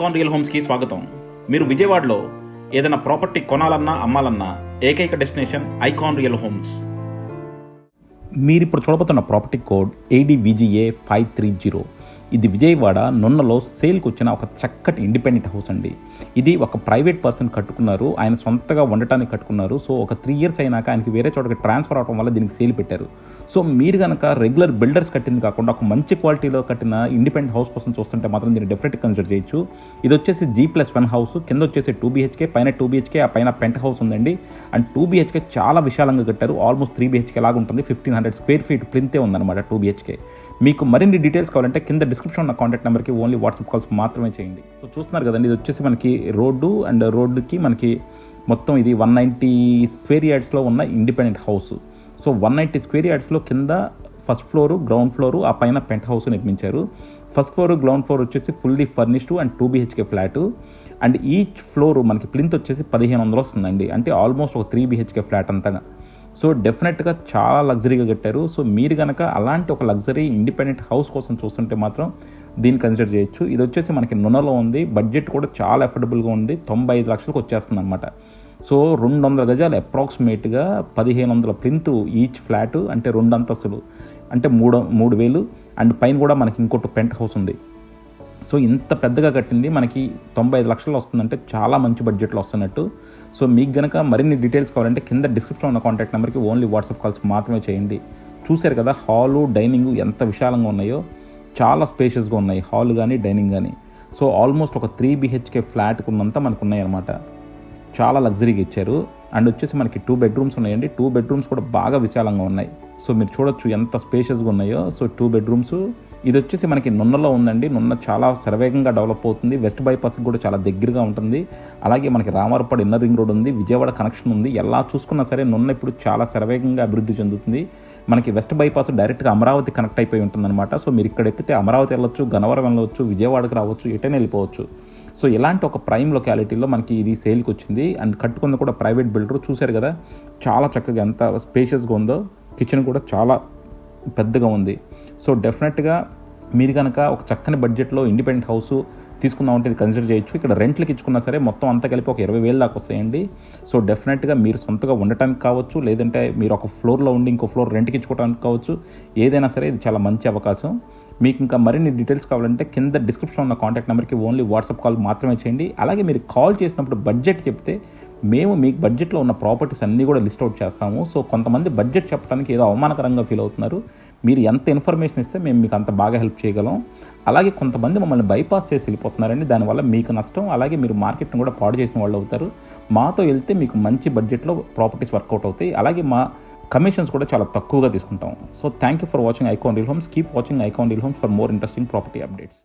Icon real హోమ్స్కి స్వాగతం. మీరు విజయవాడలో ఏదైనా ప్రాపర్టీ కొనాలన్నా అమ్మాలన్నా ఏకైక డెస్టినేషన్ ఐకాన్ రియల్ హోమ్స్. మీరు ఇప్పుడు చూడబోతున్న ప్రాపర్టీ కోడ్ ADVGA 530. ఇది విజయవాడ నున్నలో సేల్కి వచ్చిన ఒక చక్కటి ఇండిపెండెంట్ హౌస్ అండి. ఇది ఒక ప్రైవేట్ పర్సన్ కట్టుకున్నారు, ఆయన సొంతగా ఉండటానికి కట్టుకున్నారు. సో ఒక 3 years అయినాక ఆయనకి వేరే చోటకి ట్రాన్స్ఫర్ అవడం వల్ల దీనికి సేల్ పెట్టారు. సో మీరు కనుక రెగ్యులర్ బిల్డర్స్ కట్టింది కాకుండా ఒక మంచి క్వాలిటీలో కట్టిన ఇండిపెండెంట్ హౌస్ కోసం చూస్తుంటే మాత్రం దీన్ని డెఫినెట్గా కన్సిడర్ చేయొచ్చు. ఇది వచ్చేసి G+1 హౌస్, కింద వచ్చేసి 2 BHK, పైన 2 BHK, ఆ పైన పెంట్ హౌస్ ఉందండి. అండ్ 2 BHK చాలా విశాలంగా కట్టారు, ఆల్మోస్ట్ 3 BHK లాగా ఉంటుంది. 1500 square feet ప్లింతే ఉందన్నమాట 2 BHK. మీకు మరిన్ని డీటెయిల్స్ కావాలంటే కింద డిస్క్రిప్షన్ ఉన్న కాంటాక్ట్ నెంబర్కి ఓన్లీ వాట్సాప్ కాల్స్ మాత్రమే చేయండి. సో చూస్తున్నారు కదండి, ఇది వచ్చేసి మనకి రోడ్డు అండ్ రోడ్డుకి మనకి మొత్తం ఇది 190 square yardsలో ఉన్న ఇండిపెండెంట్ హౌస్. సో 190 square yardsలో కింద ఫస్ట్ ఫ్లోరు, గ్రౌండ్ ఫ్లోరు, ఆ పైన పెంట్ హౌస్ నిర్మించారు. ఫస్ట్ ఫ్లోర్, గ్రౌండ్ ఫ్లోర్ వచ్చేసి fully furnished and 2 BHK flat. And each floor మనకి ప్లింత్ వచ్చేసి 1500 వస్తుందండి, అంటే ఆల్మోస్ట్ ఒక 3 BHK ఫ్లాట్ అంతగా. సో డెఫినెట్గా చాలా లగ్జరీగా కట్టారు. సో మీరు కనుక అలాంటి ఒక లగ్జరీ ఇండిపెండెంట్ హౌస్ కోసం చూస్తుంటే మాత్రం దీన్ని కన్సిడర్ చేయొచ్చు. ఇది వచ్చేసి మనకి నున్నలో ఉంది, బడ్జెట్ కూడా చాలా అఫోర్డబుల్గా ఉంది, 95 లక్షలకు వచ్చేస్తుంది అనమాట. సో 200 గజాలు అప్రాక్సిమేట్గా 1500 ప్లింత్ ఈచ్ ఫ్లాట్, అంటే 2 అంతస్తులు, అంటే 3,000. అండ్ పైన కూడా మనకి ఇంకోటి పెంట్ హౌస్ ఉంది. సో ఇంత పెద్దగా కట్టింది మనకి 95 లక్షలు వస్తుందంటే చాలా మంచి బడ్జెట్లో వస్తున్నట్టు. సో మీకు కనుక మరిన్ని డీటెయిల్స్ కావాలంటే కింద డిస్క్రిప్షన్ ఉన్న కాంటాక్ట్ నెంబర్కి ఓన్లీ వాట్సాప్ కాల్స్ మాత్రమే చేయండి. చూశారు కదా హాలు, డైనింగ్ ఎంత విశాలంగా ఉన్నాయో, చాలా స్పేషియస్గా ఉన్నాయి హాల్ కానీ డైనింగ్ కానీ. సో ఆల్మోస్ట్ ఒక 3 BHK ఫ్లాట్ ఉన్నంత మనకు ఉన్నాయన్నమాట, చాలా లగ్జరీగా ఇచ్చారు. అండ్ వచ్చేసి మనకి 2 bedrooms ఉన్నాయండి, 2 bedrooms కూడా బాగా విశాలంగా ఉన్నాయి. సో మీరు చూడొచ్చు ఎంత స్పేషియస్గా ఉన్నాయో. So 2 bedrooms. ఇది వచ్చేసి మనకి నున్నలో ఉందండి, నున్న చాలా శరవేగంగా డెవలప్ అవుతుంది, వెస్ట్ బైపాస్కి కూడా చాలా దగ్గరగా ఉంటుంది. అలాగే మనకి రామారపాడు ఇన్నర్ రింగ్ రోడ్ ఉంది, విజయవాడ కనెక్షన్ ఉంది. ఎలా చూసుకున్నా సరే నున్న ఇప్పుడు చాలా శరవేగంగా అభివృద్ధి చెందుతుంది. మనకి వెస్ట్ బైపాస్ డైరెక్ట్గా అమరావతి కనెక్ట్ అయిపోయి ఉంటుందన్నమాట. సో మీరు ఇక్కడ ఎక్కితే అమరావతి వెళ్ళొచ్చు, గన్నవరం వెళ్ళవచ్చు, విజయవాడకి రావచ్చు, ఎటైనా వెళ్ళిపోవచ్చు. సో ఇలాంటి ఒక ప్రైమ్ లొకాలిటీలో మనకి ఇది సేల్కి వచ్చింది. అండ్ కట్టుకుంది కూడా ప్రైవేట్ బిల్డర్. చూశారు కదా చాలా చక్కగా ఎంత స్పేషియస్గా ఉందో, కిచెన్ కూడా చాలా పెద్దగా ఉంది. సో డెఫినెట్గా మీరు కనుక ఒక చక్కని బడ్జెట్లో ఇండిపెండెంట్ హౌస్ తీసుకుందామంటే ఇది కన్సిడర్ చేయొచ్చు. ఇక్కడ రెంట్లకి ఇచ్చుకున్నా సరే మొత్తం అంతా కలిపి ఒక 20,000 దాకా వస్తాయండి. సో డెఫినెట్గా మీరు సొంతగా ఉండటానికి కావచ్చు, లేదంటే మీరు ఒక ఫ్లోర్లో ఉండి ఇంకో ఫ్లోర్ రెంట్కి ఇచ్చుకోవడానికి కావచ్చు, ఏదైనా సరే ఇది చాలా మంచి అవకాశం. మీకు ఇంకా మరిన్ని డీటెయిల్స్ కావాలంటే కింద డిస్క్రిప్షన్ ఉన్న కాంటాక్ట్ నెంబర్కి ఓన్లీ వాట్సాప్ కాల్ మాత్రమే చేయండి. అలాగే మీరు కాల్ చేసినప్పుడు బడ్జెట్ చెప్తే మేము మీకు బడ్జెట్లో ఉన్న ప్రాపర్టీస్ అన్నీ కూడా లిస్ట్ అవుట్ చేస్తాము. సో కొంతమంది బడ్జెట్ చెప్పడానికి ఏదో అవమానకరంగా ఫీల్ అవుతున్నారు. మీరు ఎంత ఇన్ఫర్మేషన్ ఇస్తే మేము మీకు అంత బాగా హెల్ప్ చేయగలం. అలాగే కొంతమంది మమ్మల్ని బైపాస్ చేసి వెళ్ళిపోతున్నారండి, దానివల్ల మీకు నష్టం, అలాగే మీరు మార్కెట్ని కూడా పాడు చేసిన వాళ్ళు అవుతారు. మాతో వెళ్తే మీకు మంచి బడ్జెట్లో ప్రాపర్టీస్ వర్కౌట్ అవుతాయి. అలాగే మా కమిషన్స్ కూడా చాలా తక్కువగా తీసుకుంటాం. So thank you for watching icon real homes. Keep watching icon real homes for more interesting property updates.